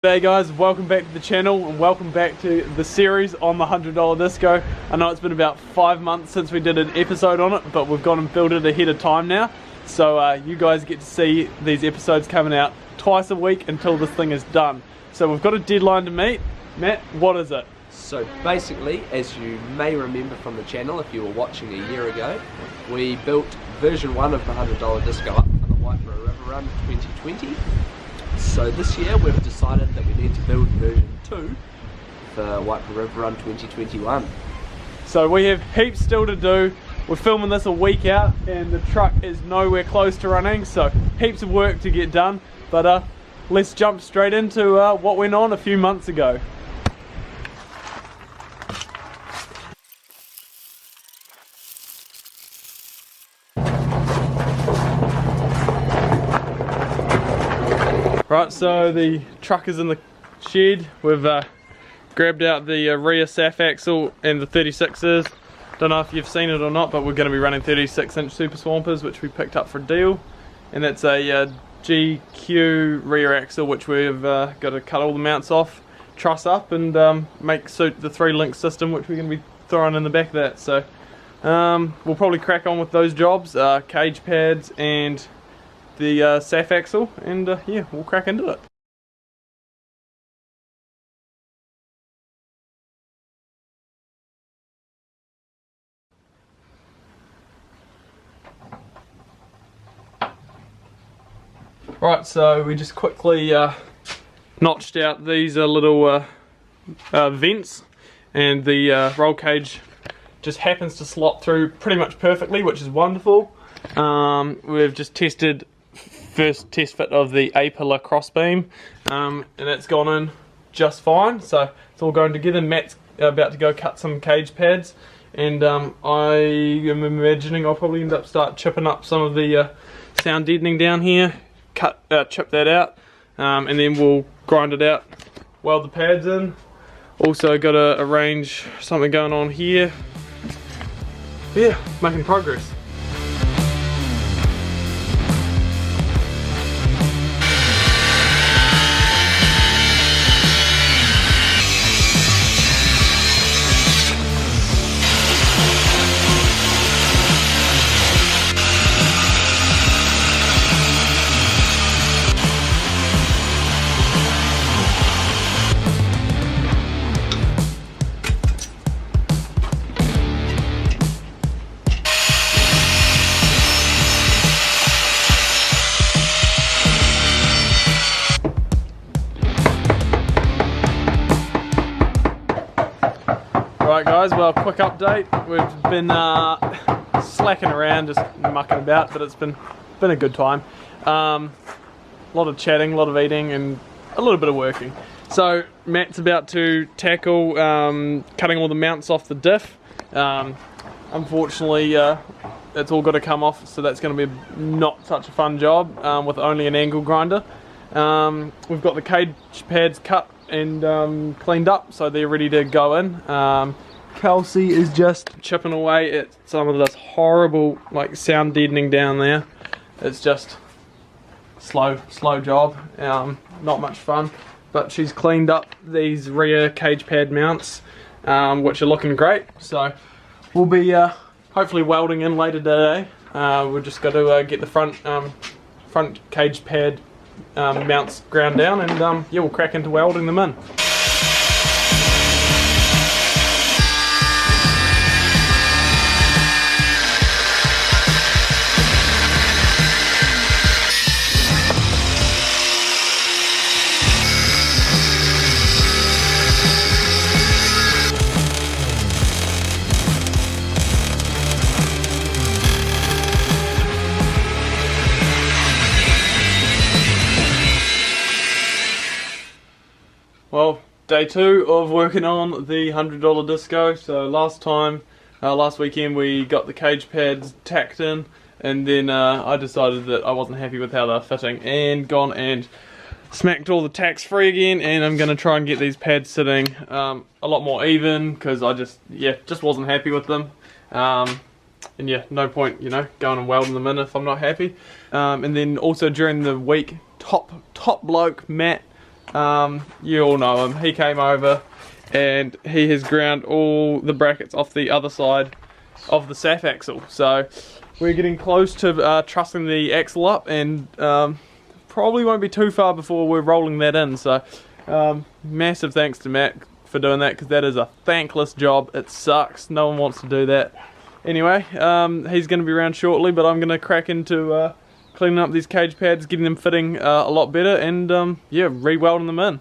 G'day guys, welcome back to the channel and welcome back to the series on the $100 disco. I know it's been about 5 months since we did an episode on it, but we've gone and built it ahead of time now. So you guys get to see these episodes coming out twice a week until this thing is done. So we've got a deadline to meet. Matt, what is it? So basically, as you may remember from the channel if you were watching a year ago, we built version 1 of the $100 disco up for the White River Run 2020. So this year we've decided that we need to build version 2 for White River Run 2021. So we have heaps still to do. We're filming this a week out and the truck is nowhere close to running, so heaps of work to get done. But let's jump straight into what went on a few months ago. Right, so the truck is in the shed. We've grabbed out the rear SAF axle and the 36s. Don't know if you've seen it or not, but we're going to be running 36-inch Super Swampers, which we picked up for a deal. And that's a GQ rear axle, which we've got to cut all the mounts off, truss up, and make suit the 3-link system, which we're going to be throwing in the back of that. So we'll probably crack on with those jobs, cage pads and the SAF axle, and yeah, we'll crack into it. Right, so we just quickly notched out these little vents, and the roll cage just happens to slot through pretty much perfectly, which is wonderful. We've just tested first test fit of the A-pillar crossbeam, and it's gone in just fine, so it's all going together. Matt's about to go cut some cage pads, and I am imagining I'll probably end up chipping up some of the sound deadening down here, chip that out, and then we'll grind it out, weld the pads in. Also got to arrange something going on here. Yeah, making progress. Right guys, well, quick update. We've been slacking around, just mucking about, but it's been a good time. A lot of chatting, a lot of eating, and a little bit of working. So Matt's about to tackle cutting all the mounts off the diff. Unfortunately, it's all got to come off, so that's going to be not such a fun job with only an angle grinder. We've got the cage pads cut and cleaned up, so they're ready to go in. Kelsey is just chipping away at some of this horrible sound deadening down there. It's just slow job, not much fun, but she's cleaned up these rear cage pad mounts, which are looking great, so we'll be hopefully welding in later today. We've just got to get the front cage pad mounts ground down, and yeah, we'll crack into welding them in. Well, day 2 of working on the $100 disco. So last weekend we got the cage pads tacked in, and then I decided that I wasn't happy with how they're fitting, and gone and smacked all the tacks free again, and I'm going to try and get these pads sitting a lot more even, because I just wasn't happy with them. And yeah, no point, going and welding them in if I'm not happy. And then also during the week, top bloke Matt You all know him. He came over and he has ground all the brackets off the other side of the SAF axle. So we're getting close to trussing the axle up, and probably won't be too far before we're rolling that in. So massive thanks to Matt for doing that, because that is a thankless job. It sucks. No one wants to do that. Anyway, he's going to be around shortly, but I'm going to crack into cleaning up these cage pads, getting them fitting a lot better, and yeah, re-welding them in.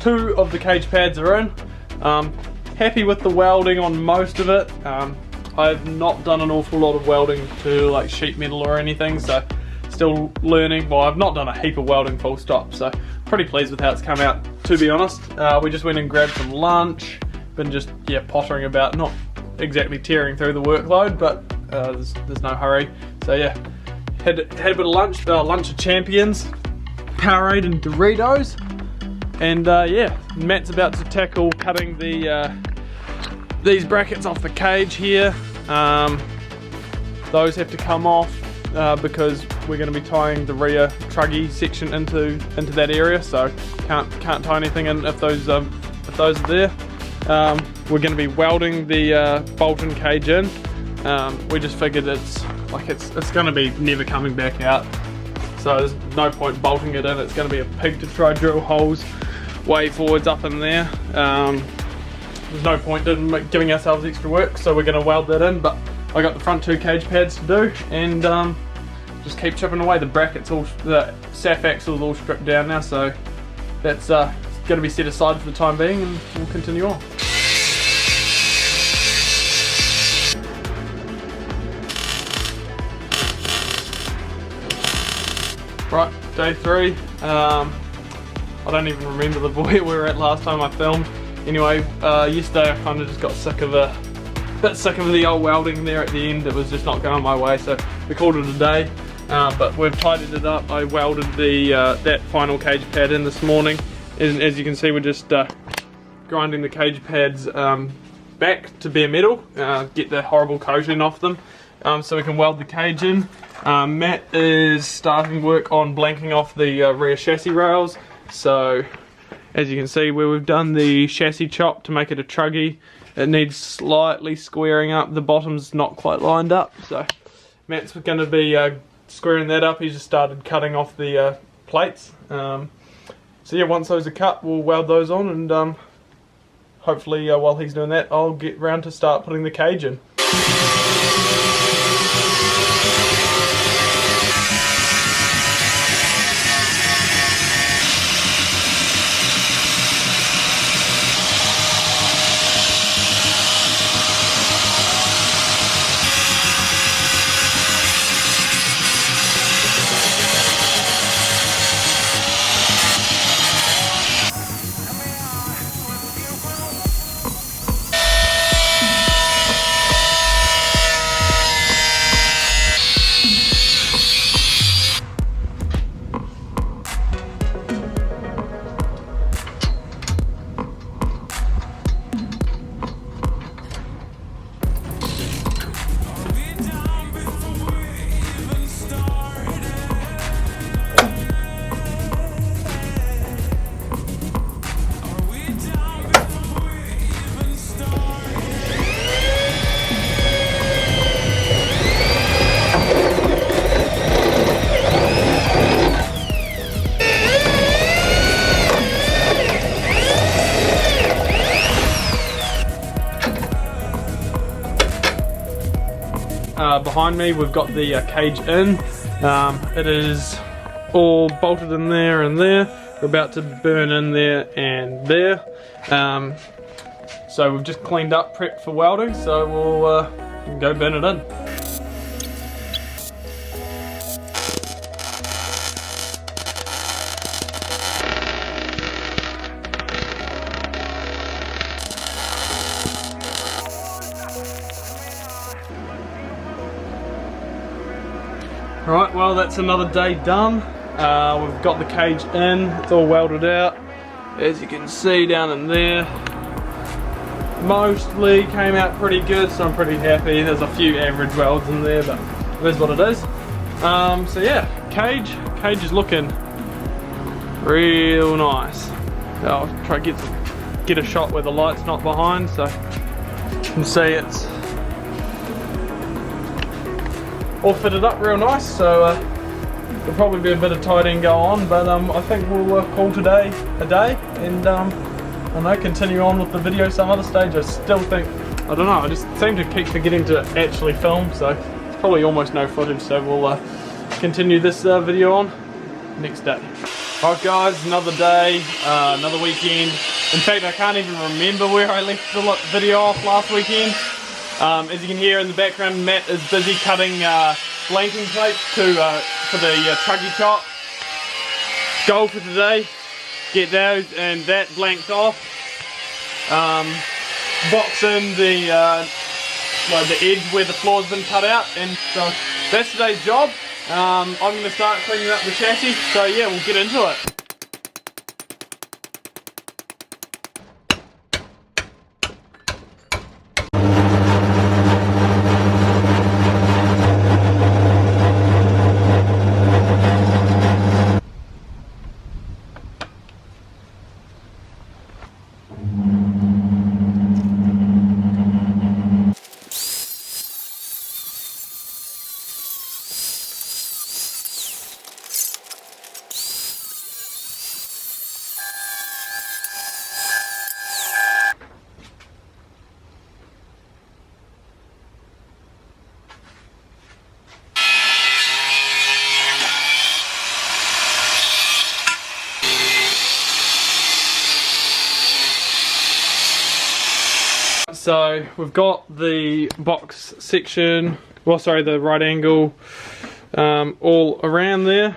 Two of the cage pads are in. Happy with the welding on most of it. I've not done an awful lot of welding to like sheet metal or anything, so still learning. Well, I've not done a heap of welding full stop, so pretty pleased with how it's come out, to be honest. We just went and grabbed some lunch, been just pottering about, not exactly tearing through the workload, but there's no hurry. So yeah, had a bit of lunch, lunch of champions, Powerade and Doritos. And yeah, Matt's about to tackle cutting these brackets off the cage here. Those have to come off because we're going to be tying the rear TRUGGY section into that area. So can't tie anything in if those are there. We're going to be welding the bolt-in cage in. We just figured it's going to be never coming back out. So there's no point bolting it in. It's going to be a pig to try drill holes way forwards up in there. There's no point in giving ourselves extra work, so we're going to weld that in. But I got the front two cage pads to do, and just keep chipping away. The brackets, the SAF axle's all stripped down now, so that's going to be set aside for the time being, and we'll continue on. Right, day 3. I don't even remember the void we were at last time I filmed. Anyway, yesterday I kind of just got bit sick of the old welding there at the end. It was just not going my way, so we called it a day. But we've tidied it up. I welded that final cage pad in this morning. And as you can see, we're just grinding the cage pads back to bare metal, get the horrible coating off them, so we can weld the cage in. Matt is starting work on blanking off the rear chassis rails. So as you can see, where we've done the chassis chop to make it a TRUGGY, it needs slightly squaring up. The bottom's not quite lined up, so Matt's going to be squaring that up. He's just started cutting off the plates. So yeah, once those are cut, we'll weld those on, and hopefully while he's doing that, I'll get round to start putting the cage in. Behind me we've got the cage in. It is all bolted in there and there. We're about to burn in there and there. So we've just cleaned up, prepped for welding, so we'll go burn it in. Well, that's another day done. We've got the cage in, it's all welded out. As you can see down in there, mostly came out pretty good, so I'm pretty happy. There's a few average welds in there, but it is what it is. So yeah, cage is looking real nice. I'll try to get a shot where the light's not behind, so you can see it's all fitted up real nice. So there'll probably be a bit of tidying go on, but I think we'll call today a day, and I don't know, continue on with the video some other stage. I still think, I don't know, I just seem to keep forgetting to actually film, so it's probably almost no footage, so we'll continue this video on next day. Alright guys, another day, another weekend. In fact, I can't even remember where I left the video off last weekend. As you can hear in the background, Matt is busy cutting blanking plates for the TRUGGY chop. Goal for today, get those and that blanked off. Box in the edge where the floor's been cut out, and so that's today's job. I'm going to start cleaning up the chassis, so yeah, we'll get into it. So we've got the box section, well sorry, the right angle all around there.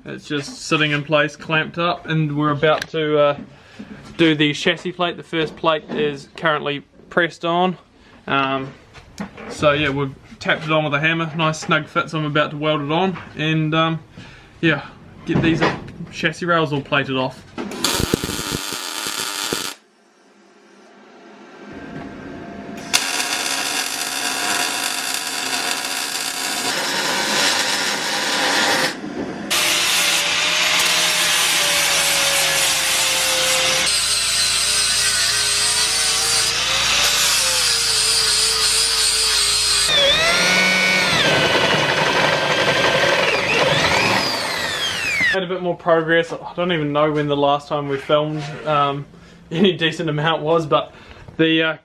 It's just sitting in place, clamped up, and we're about to do the chassis plate. The first plate is currently pressed on. So yeah, we've tapped it on with a hammer, nice snug fit, so I'm about to weld it on, and yeah, get these chassis rails all plated off. Made a bit more progress. I don't even know when the last time we filmed any decent amount was, but the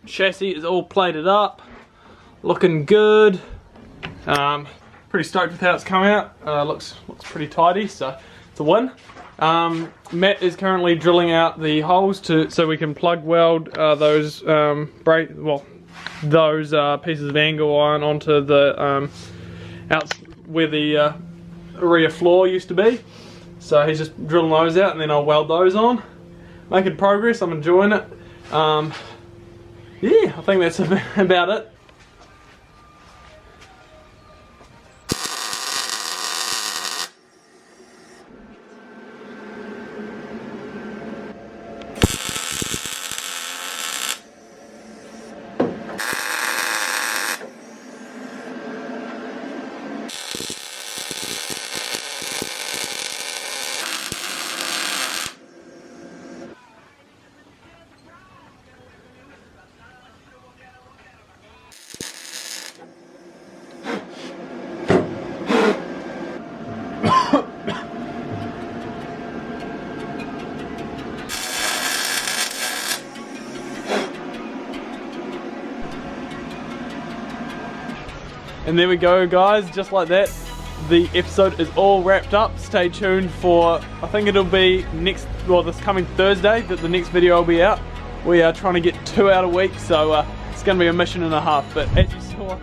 chassis is all plated up, looking good. Pretty stoked with how it's come out. Looks pretty tidy, so it's a win. Matt is currently drilling out the holes so we can plug weld those pieces of angle iron onto the where the rear floor used to be. So he's just drilling those out, and then I'll weld those on. Making progress, I'm enjoying it. Yeah, I think that's about it. And there we go guys, just like that, the episode is all wrapped up. Stay tuned for, I think it'll be this coming Thursday that the next video will be out. We are trying to get 2 out a week, so it's going to be a mission and a half. But as you saw,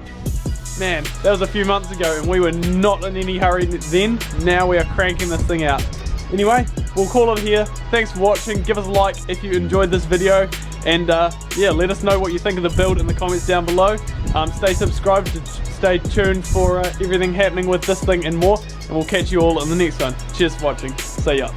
man, that was a few months ago and we were not in any hurry then. Now we are cranking this thing out. Anyway, we'll call it here. Thanks for watching. Give us a like if you enjoyed this video, And yeah, let us know what you think of the build in the comments down below. Stay subscribed to stay tuned for everything happening with this thing and more, and we'll catch you all in the next one. Cheers for watching. See ya.